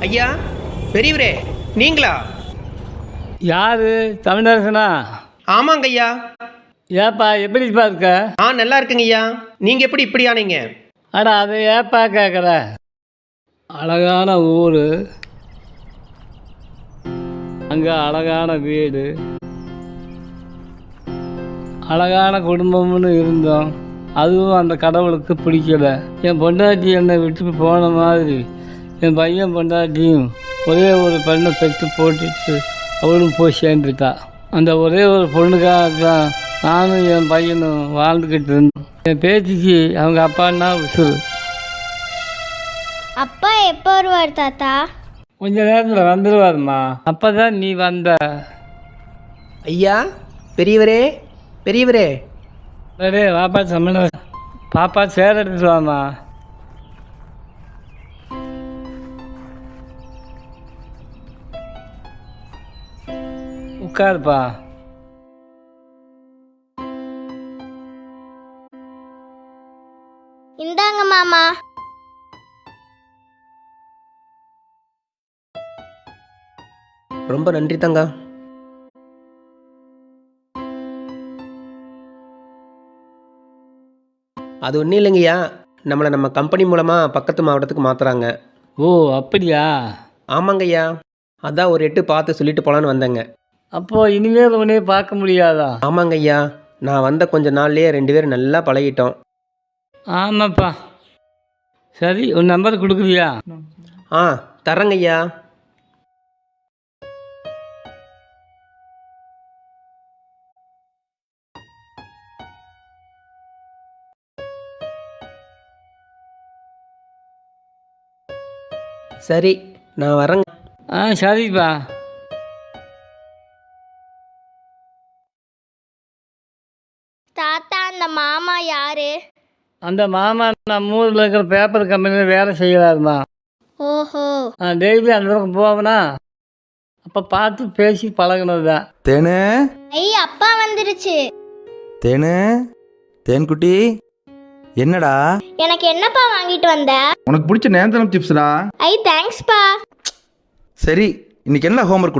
ஐயா, பெரியவரே, நீங்களா? யாரு? தமிழரசனா? ஆமாங்க ஐயா. ஏப்பா எப்படிப்பா இருக்க? நல்லா இருக்குங்க ஐயா. நீங்க எப்படி இப்படி ஆனீங்க? அட அதை ஏப்பா கேட்குற? அழகான ஊர், அங்கே அழகான வீடு, அழகான குடும்பம்னு இருந்தோம். அதுவும் அந்த கடவுளுக்கு பிடிக்கல. என் பொண்டாட்டி என்னை விட்டு போன மாதிரி என் பையன் பொண்டாட்டியும் ஒரே ஒரு பெண்ணை பெற்று போட்டுட்டு அவளும் போய் சேர்ந்துட்டா. அந்த ஒரே ஒரு பொண்ணுக்காக தான் நானும் என் பையனும் வாழ்ந்துக்கிட்டு இருந்தோம். என் பேத்திக்கு அவங்க அப்பான்னா உசுறு. அப்பா எப்போ வருவார் தாத்தா? கொஞ்ச நேரத்தில் வந்துடுவாருமா. அப்போ தான் நீ வந்த. ஐயா, பெரியவரே, பெரியவரே. அடே வாப்பா சம்மன பாப்பா சேர் எடுத்துட்டு வாமா. உட்காருப்பா. இந்தாங்க மாமா. ரொம்ப நன்றி தங்கா. அது ஒன்றும் இல்லைங்கய்யா, நம்மளை நம்ம கம்பெனி மூலமாக பக்கத்து மாவட்டத்துக்கு மாற்றுறாங்க. ஓ அப்படியா? ஆமாங்கய்யா, அதான் ஒரு எட்டு பார்த்து சொல்லிட்டு போகலான்னு வந்தேங்க. அப்போது இனிமேல் உடனே பார்க்க முடியாதா? ஆமாங்கய்யா, நான் வந்த கொஞ்ச நாள்லேயே 2 பேரும் நல்லா பழகிட்டோம். ஆமாப்பா. சரி, உன் நம்பர் கொடுக்குறியா? தரேங்கய்யா. சரி, நான் வரேங்க. சரிப்பா. தாத்தா, அந்த மாமா யாரு? அந்த மாமா நம்ம ஊரில் இருக்கிற பேப்பர் கம்பெனியில் வேலை செய்கிறாருமா. ஓஹோ. டெய்லி அந்த பக்கம் போவனா, அப்போ பார்த்து பேசி பழகினது தான். தேனு, அப்பா வந்துருச்சு. தேனு, தேன்குட்டி, என்னடா? எனக்கு என்னப்பா வாங்கிட்டு வந்த? உனக்கு பிடிச்ச நேந்திரம் சிப்ஸ்டா. தேங்க்ஸ்ப்பா. சரி, இன்னைக்கு என்ன ஹோம்ஒர்க்?